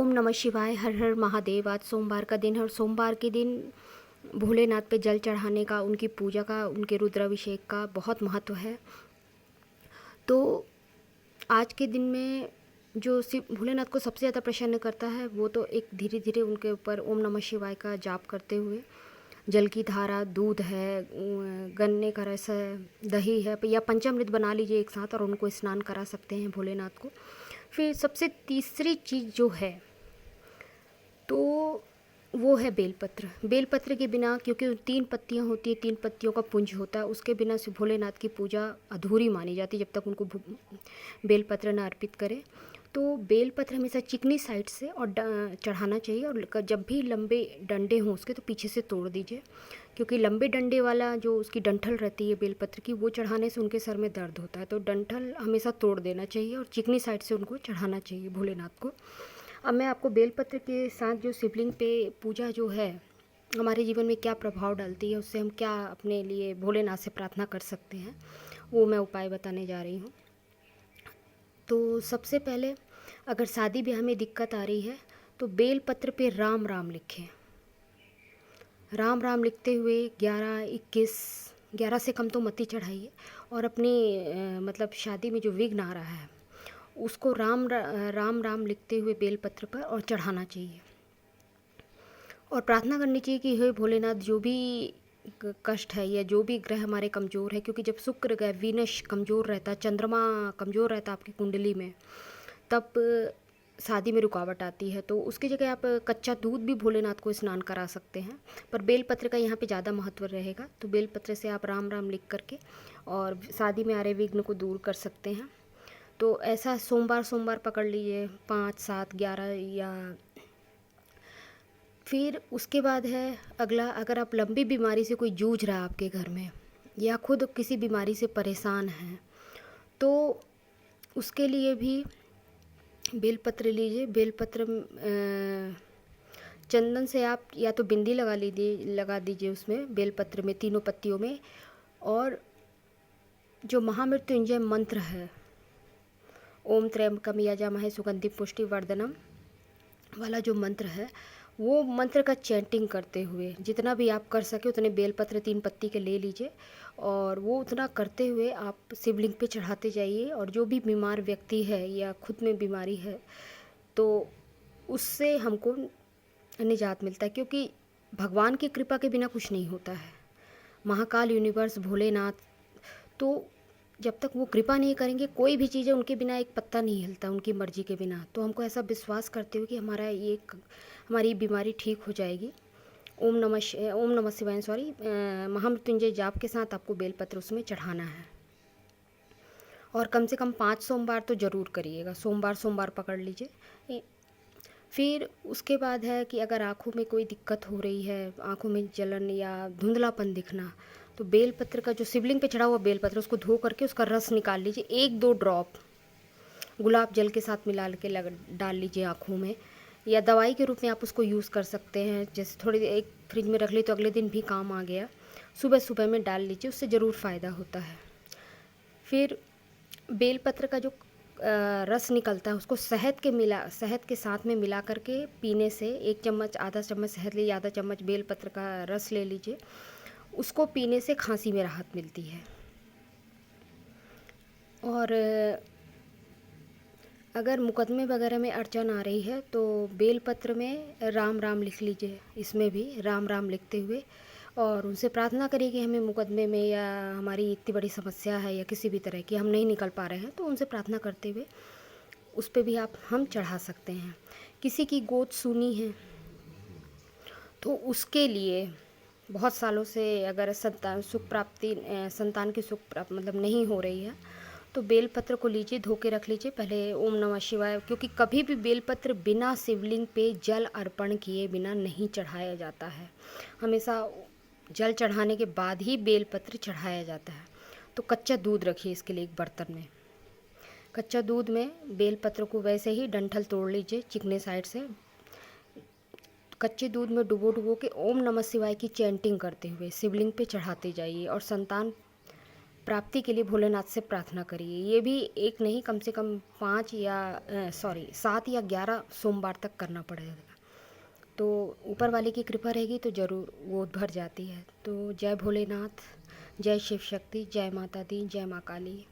ओम नमः शिवाय, हर हर महादेव। आज सोमवार का दिन है और सोमवार के दिन भोलेनाथ पे जल चढ़ाने का, उनकी पूजा का, उनके रुद्राभिषेक का बहुत महत्व है। तो आज के दिन में जो शिव भोलेनाथ को सबसे ज़्यादा प्रसन्न करता है वो तो एक धीरे धीरे उनके ऊपर ओम नमः शिवाय का जाप करते हुए जल की धारा, दूध है, गन्ने का रस है, दही है या पंचामृत बना लीजिए एक साथ और उनको स्नान करा सकते हैं भोलेनाथ को। फिर सबसे तीसरी चीज़ जो है तो वो है बेलपत्र। बेलपत्र के बिना, क्योंकि 3 पत्तियाँ होती है, 3 पत्तियों का पुंज होता है, उसके बिना से भोलेनाथ की पूजा अधूरी मानी जाती है जब तक उनको बेलपत्र न अर्पित करें। तो बेलपत्र हमेशा चिकनी साइड से और चढ़ाना चाहिए और जब भी लंबे डंडे हों उसके तो पीछे से तोड़ दीजिए, क्योंकि लंबे डंडे वाला जो उसकी डंठल रहती है बेलपत्र की, वो चढ़ाने से उनके सर में दर्द होता है। तो डंठल हमेशा तोड़ देना चाहिए और चिकनी साइड से उनको चढ़ाना चाहिए भोलेनाथ को। अब मैं आपको बेलपत्र के साथ जो शिवलिंग पे पूजा जो है हमारे जीवन में क्या प्रभाव डालती है, उससे हम क्या अपने लिए भोलेनाथ से प्रार्थना कर सकते हैं, वो मैं उपाय बताने जा रही हूँ। तो सबसे पहले अगर शादी ब्याह में दिक्कत आ रही है तो बेलपत्र पे राम राम लिखें। राम राम लिखते हुए 11 से कम तो मत ही चढ़ाइए और अपनी मतलब शादी में जो विघ्न आ रहा है उसको राम राम लिखते हुए बेलपत्र पर और चढ़ाना चाहिए और प्रार्थना करनी चाहिए कि हे भोलेनाथ, जो भी कष्ट है या जो भी ग्रह हमारे कमज़ोर है, क्योंकि जब शुक्र ग्रह वीनस कमज़ोर रहता है, चंद्रमा कमज़ोर रहता है आपकी कुंडली में, तब शादी में रुकावट आती है। तो उसकी जगह आप कच्चा दूध भी भोलेनाथ को स्नान करा सकते हैं, पर बेलपत्र का यहाँ पे ज़्यादा महत्व रहेगा। तो बेलपत्र से आप राम राम लिख करके और शादी में आ रहे विघ्न को दूर कर सकते हैं। तो ऐसा सोमवार पकड़ लीजिए, 5, 7, 11 या फिर उसके बाद है अगला, अगर आप लंबी बीमारी से कोई जूझ रहा है आपके घर में या खुद किसी बीमारी से परेशान हैं तो उसके लिए भी बेलपत्र लीजिए। बेलपत्र चंदन से आप या तो बिंदी लगा दीजिए उसमें, बेलपत्र में, तीनों पत्तियों में। और जो महामृत्युंजय मंत्र है, ओम त्र्यंबकम यजामहे सुगंधिं पुष्टिवर्धनम वाला जो मंत्र है, वो मंत्र का चैंटिंग करते हुए जितना भी आप कर सके उतने बेलपत्र 3 पत्ती के ले लीजिए और वो उतना करते हुए आप शिवलिंग पे चढ़ाते जाइए। और जो भी बीमार व्यक्ति है या खुद में बीमारी है तो उससे हमको निजात मिलता है, क्योंकि भगवान की कृपा के बिना कुछ नहीं होता है। महाकाल, यूनिवर्स, भोलेनाथ, तो जब तक वो कृपा नहीं करेंगे कोई भी चीज़ है, उनके बिना एक पत्ता नहीं हिलता, उनकी मर्जी के बिना। तो हमको ऐसा विश्वास करते हुए कि हमारी बीमारी ठीक हो जाएगी। ओम नमः शिवाय महामृत्युंजय जाप के साथ आपको बेलपत्र उसमें चढ़ाना है और कम से कम 5 सोमवार तो ज़रूर करिएगा। सोमवार पकड़ लीजिए। फिर उसके बाद है कि अगर आँखों में कोई दिक्कत हो रही है, आँखों में जलन या धुंधलापन दिखना, तो बेलपत्र का जो शिवलिंग पे चढ़ा हुआ बेलपत्र, उसको धो करके उसका रस निकाल लीजिए। 1-2 ड्रॉप गुलाब जल के साथ मिला के डाल लीजिए आँखों में, या दवाई के रूप में आप उसको यूज़ कर सकते हैं। जैसे थोड़ी देर एक फ्रिज में रख ली तो अगले दिन भी काम आ गया। सुबह में डाल लीजिए, उससे ज़रूर फ़ायदा होता है। फिर बेलपत्र का जो रस निकलता है उसको शहद के साथ में मिला करके पीने से, 1 चम्मच, आधा चम्मच शहद लीजिए, आधा चम्मच बेलपत्र का रस ले लीजिए, उसको पीने से खांसी में राहत मिलती है। और अगर मुकदमे वगैरह में अड़चन आ रही है तो बेलपत्र में राम राम लिख लीजिए, इसमें भी राम राम लिखते हुए, और उनसे प्रार्थना करिए कि हमें मुकदमे में या हमारी इतनी बड़ी समस्या है या किसी भी तरह की हम नहीं निकल पा रहे हैं, तो उनसे प्रार्थना करते हुए उस पर भी हम चढ़ा सकते हैं। किसी की गोद सूनी है तो उसके लिए बहुत सालों से अगर संतान की सुख प्राप्त मतलब नहीं हो रही है तो बेलपत्र को लीजिए, धो के रख लीजिए पहले। ओम नमः शिवाय, क्योंकि कभी भी बेलपत्र बिना शिवलिंग पे जल अर्पण किए बिना नहीं चढ़ाया जाता है। हमेशा जल चढ़ाने के बाद ही बेलपत्र चढ़ाया जाता है। तो कच्चा दूध रखिए इसके लिए एक बर्तन में। कच्चा दूध में बेलपत्र को वैसे ही डंठल तोड़ लीजिए चिकने साइड से। कच्चे दूध में डुबो के ओम नमः शिवाय की चैंटिंग करते हुए शिवलिंग पे चढ़ाते जाइए और संतान प्राप्ति के लिए भोलेनाथ से प्रार्थना करिए। ये भी एक नहीं, कम से कम 5 या 7 या 11 सोमवार तक करना पड़ेगा। तो ऊपर वाले की कृपा रहेगी तो ज़रूर वो भर जाती है। तो जय भोलेनाथ, जय शिव शक्ति, जय माता दी, जय माँ काली।